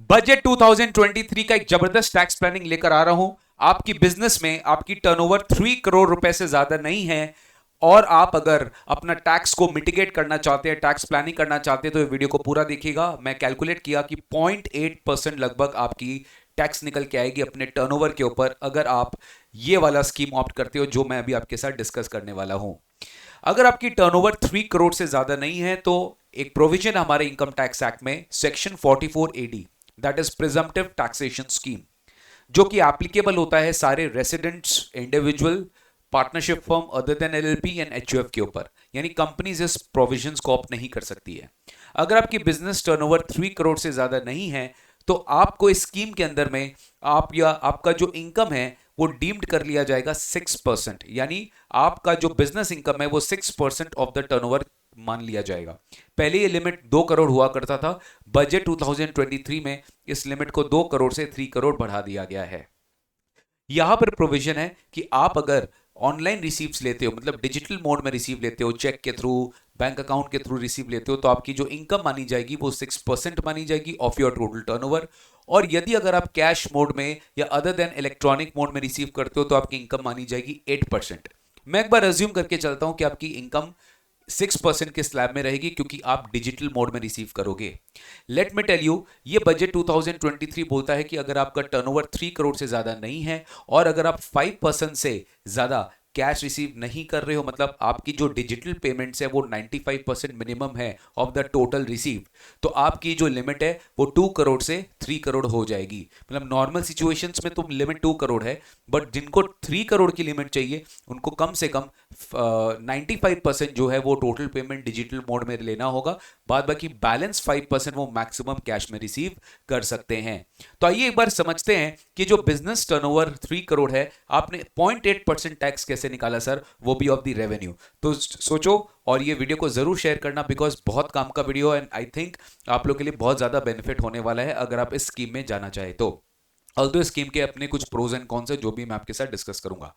Budget 2023 का एक जबरदस्त टैक्स प्लानिंग लेकर आ रहा हूं। आपकी बिजनेस में आपकी टर्नओवर 3 करोड़ रुपए से ज्यादा नहीं है और आप अगर अपना टैक्स को मिटिगेट करना चाहते हैं, टैक्स प्लानिंग करना चाहते हैं, तो ये वीडियो को पूरा देखिएगा। मैं कैलकुलेट किया कि 0.8% लगभग आपकी टैक्स निकल के आएगी अपने टर्नओवर के ऊपर अगर आप ये वाला स्कीम ऑप्ट करते हो जो मैं अभी आपके साथ डिस्कस करने वाला हूं। अगर आपकी टर्नओवर 3 करोड़ से ज्यादा नहीं है तो एक प्रोविजन हमारे इनकम टैक्स एक्ट में section 44 AD, that is presumptive taxation scheme, जो कि एप्लीकेबल होता है सारे residents, individual, partnership firm other than LLP and HUF के ऊपर। यानी कंपनीज इस प्रोविजंस को ऑप्ट नहीं कर सकती है। अगर आपकी बिजनेस टर्नओवर 3 करोड़ से ज्यादा नहीं है तो आपको इस स्कीम के अंदर में आप या आपका जो इनकम है वो डीम्ड कर लिया जाएगा 6%, यानी आपका जो बिजनेस इनकम है वो 6% ऑफ द टर्नओवर मान लिया जाएगा। पहले ये लिमिट 2 करोड़ हुआ करता था, बजट 2023 में इस लिमिट को 2 करोड़ से 3 करोड़ बढ़ा दिया गया है। यहां पर प्रोविजन है कि आप अगर ऑनलाइन रिसीव्स लेते हो, मतलब डिजिटल मोड में रिसीव लेते हो, चेक के थ्रू, बैंक अकाउंट के थ्रू रिसीव लेते हो, तो आपकी जो इनकम मानी जाएगी वो 6% मानी जाएगी ऑफ योर टोटल टर्नओवर। और यदि अगर आप कैश मोड में या अदर देन इलेक्ट्रॉनिक मोड में रिसीव करते हो तो आपकी इनकम मानी जाएगी 8%। मैं एक बार अज्यूम करके चलता हूं कि आपकी इनकम 6% के स्लैब में रहेगी क्योंकि आप डिजिटल मोड में रिसीव करोगे। लेट मी टेल यू, ये बजट 2023 बोलता है कि अगर आपका टर्नओवर 3 करोड़ से ज्यादा नहीं है और अगर आप 5% से ज्यादा कैश रिसीव नहीं कर रहे हो, मतलब आपकी जो डिजिटल पेमेंट्स है वो 95% मिनिमम है ऑफ द टोटल रिसीव, तो आपकी जो लिमिट है वो 2 करोड़ से 3 करोड़ हो जाएगी। मतलब नॉर्मल सिचुएशंस में तो लिमिट 2 करोड़ है, बट जिनको 3 करोड़ की लिमिट चाहिए उनको कम से कम 95% जो है वो टोटल पेमेंट डिजिटल मोड में लेना होगा। बाद बाकी बैलेंस 5% वो मैक्सिमम कैश में रिसीव कर सकते हैं। तो आइए एक बार समझते हैं कि जो बिजनेस टर्नओवर 3 करोड़ है, आपने 0.8% टैक्स कैसे निकाला सर, वो भी ऑफ द रेवेन्यू। तो सोचो और ये वीडियो को जरूर शेयर करना बिकॉज बहुत काम का वीडियो है एंड आई थिंक आप लोग के लिए बहुत ज्यादा बेनिफिट होने वाला है अगर आप इस स्कीम में जाना चाहे तो। ऑल्दो स्कीम के अपने कुछ प्रोज एंड कॉन्स है जो भी मैं आपके साथ डिस्कस करूंगा।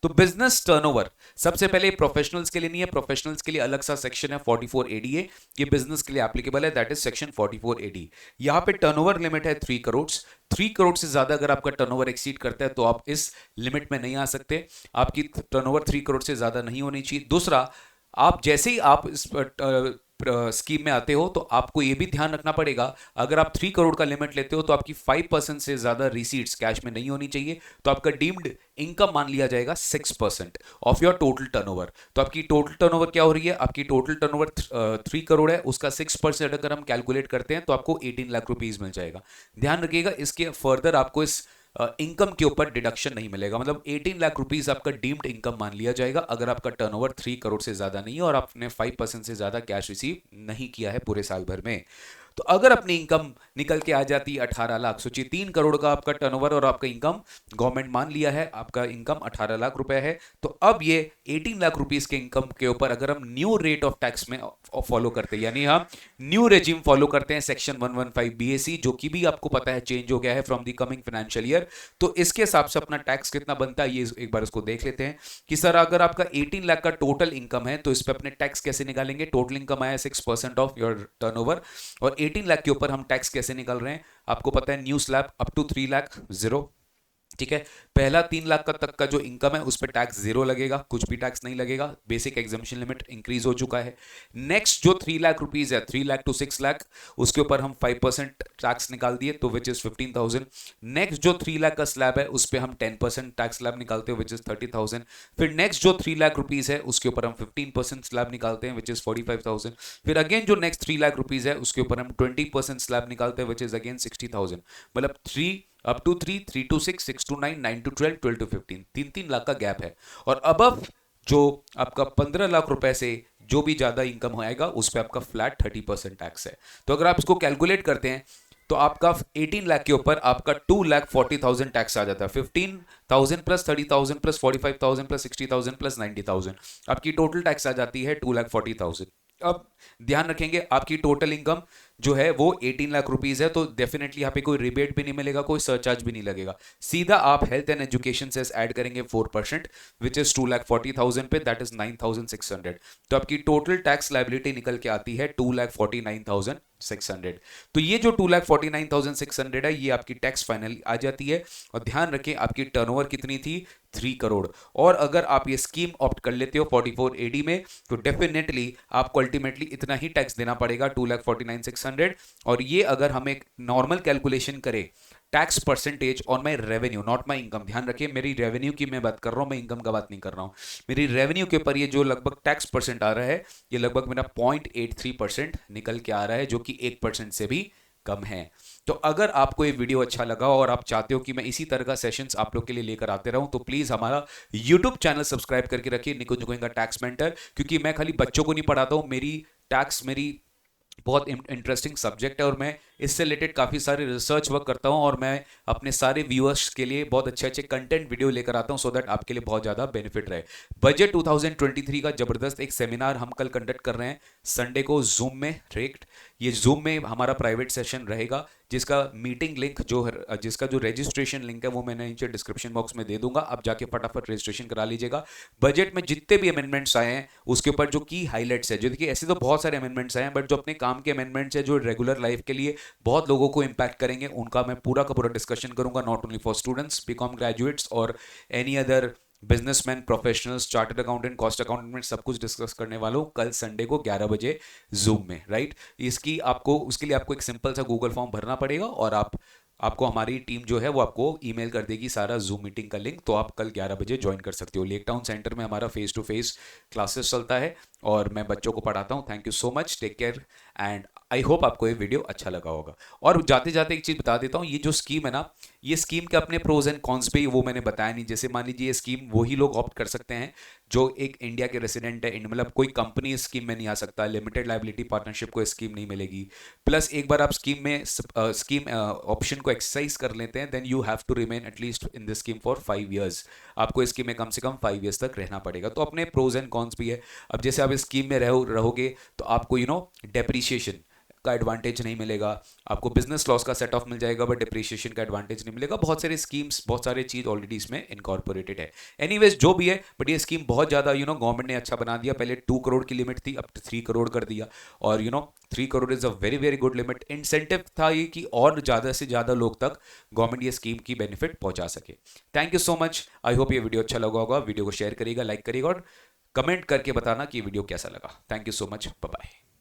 तो बिजनेस टर्नओवर सबसे पहले प्रोफेशनल्स के लिए नहीं है, प्रोफेशनल्स के लिए अलग सा सेक्शन है 44 एडीए, ये बिजनेस के लिए एप्लीकेबल है, दैट इज सेक्शन 44 एडी। यहां पे टर्नओवर लिमिट है 3 करोड़। 3 करोड़ से ज्यादा अगर आपका टर्नओवर एक्सीड करता है तो आप इस लिमिट में नहीं आ सकते। आपकी टर्नओवर 3 करोड़ से ज्यादा नहीं होनी चाहिए। दूसरा, आप जैसे ही आप इस स्कीम में आते हो तो आपको यह भी ध्यान रखना पड़ेगा, अगर आप 3 करोड़ का लिमिट लेते हो तो आपकी 5% से ज्यादा रिसीट्स कैश में नहीं होनी चाहिए, तो आपका डीम्ड इनकम मान लिया जाएगा 6% ऑफ योर टोटल टर्नओवर। तो आपकी टोटल टर्नओवर क्या हो रही है, आपकी टोटल टर्नओवर 3 करोड़ है, उसका 6% अगर हम कैलकुलेट करते हैं तो आपको 18 लाख रुपीज मिल जाएगा। ध्यान रखिएगा, इसके फर्दर आपको इस इनकम के ऊपर डिडक्शन नहीं मिलेगा, मतलब 18 लाख रुपीस आपका डीम्ड इनकम मान लिया जाएगा अगर आपका टर्नओवर 3 करोड़ से ज्यादा नहीं है और आपने 5% से ज्यादा कैश रिसीव नहीं किया है पूरे साल भर में। तो अगर अपनी इनकम निकल के आ जाती है 18 लाख, सोचिए 3 करोड़ का आपका टर्नओवर और आपका इनकम गवर्नमेंट मान लिया है आपका इनकम 18 लाख रुपए है, तो अब ये 18 लाख रुपीस के इनकम के ऊपर अगर हम न्यू रेट ऑफ टैक्स में फॉलो करते हैं, यानी हम न्यू रेजिम फॉलो करते हैं सेक्शन 115 बीएसी, जो कि भी आपको पता है चेंज हो गया है from the coming financial year, तो इसके हिसाब से अपना टैक्स कितना बनता है ये एक बार इसको देख लेते हैं कि सर अगर आपका 18 लाख का टोटल इनकम है तो इस पे अपने टैक्स कैसे निकालेंगे। टोटल इनकम आया 6% ऑफ योर टर्नओवर और 18 लाख के ऊपर हम टैक्स कैसे निकाल रहे हैं, आपको पता है new slab up to 3 lakh 0, ठीक है। पहला 3 लाख का तक का जो इनकम है उस पर टैक्स 0 लगेगा, कुछ भी टैक्स नहीं लगेगा, बेसिक एग्जामिशन लिमिट इंक्रीज हो चुका है। नेक्स्ट जो 3 लाख रुपीज है, 3 लाख टू 6 लाख, उसके ऊपर हम 5% टैक्स निकाल दिए तो विच इज 15,000। नेक्स्ट जो 3 लाख का स्लैब है उस पर हम 10% टैक्स स्लैब निकालते हैं विच इज 30,000। फिर नेक्स्ट जो 3 लाख रुपीज है उसके ऊपर हम 15% स्लैब निकालते हैं विच इज 45,000। फिर अगेन जो नेक्स्ट 3 लाख रुपीज है उसके ऊपर हम 20% स्लैब निकालते हैं विच इज अगेन 60,000। मतलब 3 up to 3, 3 to 6, 6 to 9, 9 to 12, 12 to 15, 3 lakh का गैप है। और अबव जो आपका 15 लाख रुपए से जो भी ज्यादा इनकम आएगा उस पर आपका फ्लैट 30% टैक्स है। तो अगर आप इसको कैलकुलेट करते हैं तो आपका 18 लाख के ऊपर आपका 2,40,000 टैक्स आ जाता है। 15,000 प्लस 30,000 प्लस 45,000 प्लस 60,000 प्लस 90,000, आपकी टोटल टैक्स आ जाती है 2,40,000। अब ध्यान रखेंगे आपकी टोटल इनकम जो है वो 18 लाख रुपीज है, तो डेफिनेटली यहाँ पे कोई रिबेट भी नहीं मिलेगा, कोई सरचार्ज भी नहीं लगेगा। सीधा आप health and education cess add करेंगे 4%, विच इज 2,40,000 पे, दैट इज 9,600। तो आपकी टोटल टैक्स लाइबिलिटी निकल के आती है 2,49,600। तो ये जो 2,49,600 है, ये आपकी टैक्स फाइनल आ जाती है। और ध्यान रखें आपकी टर्नओवर कितनी थी, 3 करोड़। और अगर आप ये स्कीम ऑप्ट कर लेते हो 44AD में, तो डेफिनेटली आपको अल्टीमेटली इतना ही टैक्स देना पड़ेगा, 2,49,600। और ये अगर हम एक नॉर्मल कैलकुलेशन करें, tax percentage on my revenue not my income, ध्यान रखिए मेरी रेवेन्यू की मैं बात कर रहा हूं, मैं इनकम का बात नहीं कर रहा हूं। मेरी रेवेन्यू के ऊपर ये जो लगभग टैक्स परसेंट आ रहा है, ये लगभग मेरा 0.83% निकल के आ रहा है, जो कि 1% से भी कम है। तो अगर आपको ये वीडियो अच्छा लगा और आप चाहते हो कि मैं इसी तरह का सेशंस आप लोग के लिए लेकर आते रहूं, तो प्लीज हमारा यूट्यूब चैनल सब्सक्राइब करके रखिए, निकुंज गोयनका टैक्स मेंटर। क्योंकि मैं खाली बच्चों को नहीं पढ़ाता हूं, मेरी बहुत इंटरेस्टिंग सब्जेक्ट है, और मैं इससे रिलेटेड काफ़ी सारे रिसर्च वर्क करता हूं, और मैं अपने सारे व्यूअर्स के लिए बहुत अच्छे अच्छे कंटेंट वीडियो लेकर आता हूं, सो दैट आपके लिए बहुत ज़्यादा बेनिफिट रहे। बजट 2023 का ज़बरदस्त एक सेमिनार हम कल कंडक्ट कर रहे हैं संडे को जूम में, रेक्ट। ये जूम में हमारा प्राइवेट सेशन रहेगा, जिसका मीटिंग लिंक जिसका जो रजिस्ट्रेशन लिंक है वो मैंने नीचे डिस्क्रिप्शन बॉक्स में दे दूंगा, आप जाके फटाफट रजिस्ट्रेशन करा लीजिएगा। बजट में जितने भी अमेंडमेंट्स आए हैं उसके ऊपर जो की हाईलाइट्स है, जो देखिए ऐसे तो बहुत सारे अमेंडमेंट्स आए हैं, बट जो अपने काम के अमेंडमेंट्स है, जो रेगुलर लाइफ के लिए बहुत लोगों को इंपैक्ट करेंगे, उनका मैं पूरा का पूरा डिस्कशन करूंगा, not only for students, BCom graduates और any other businessman, professionals, chartered accountant, cost accountant में सब कुछ डिस्कस करने वाला हूँ कल संडे को 11 बजे जूम में, राइट। इसकी आपको उसके लिए आपको एक सिंपल सा गूगल फॉर्म भरना पड़ेगा, और आपको हमारी टीम जो है वो आपको ईमेल कर देगी सारा जूम मीटिंग का लिंक, तो आप कल 11 बजे ज्वाइन कर सकते हो। लेक टाउन सेंटर में हमारा फेस टू फेस क्लासेस चलता है, और मैं बच्चों को पढ़ाता हूँ। Thank you so much, take care, and I hope आपको ये वीडियो अच्छा लगा होगा। और जाते जाते एक चीज़ बता देता हूँ, ये जो स्कीम है ना, ये स्कीम के अपने प्रोज एंड कॉन्स भी वो मैंने बताया नहीं। जैसे मान लीजिए ये स्कीम वही लोग ऑप्ट कर सकते हैं जो एक इंडिया के रेसिडेंट है, मतलब कोई कंपनी इस स्कीम में नहीं आ सकता, लिमिटेड लाइबिलिटी पार्टनरशिप को स्कीम नहीं मिलेगी। प्लस एक बार आप स्कीम ऑप्शन को एक्सरसाइज कर लेते हैं, then you have to remain at least in this scheme for 5 years। आपको इस स्कीम में कम से कम 5 years तक रहना पड़ेगा। तो अपने प्रोज एंड कॉन्स भी है। अब जैसे आप इस स्कीम में रहोगे तो आपको डेप्रीशिएशन का एडवांटेज नहीं मिलेगा, आपको बिजनेस लॉस का सेट ऑफ मिल जाएगा, बट डिप्रिशिएशन का एडवांटेज नहीं मिलेगा। बहुत सारे स्कीम्स, बहुत सारे चीज ऑलरेडी इसमें इनकॉर्पोरेटेड है। एनीवेज जो भी है, बट ये स्कीम बहुत ज़्यादा गवर्नमेंट ने अच्छा बना दिया। पहले 2 करोड़ की लिमिट थी, अब 3 करोड़ कर दिया, और 3 crore is a very very good limit. Incentive था ये कि और ज़्यादा से ज़्यादा लोग तक गवर्नमेंट ये स्कीम की बेनिफिट पहुंचा सके। Thank you so much, I hope ये वीडियो अच्छा लगा होगा। वीडियो को शेयर करिएगा, लाइक करिएगा, और कमेंट करके बताना कि वीडियो कैसा लगा। Thank you so much, bye bye.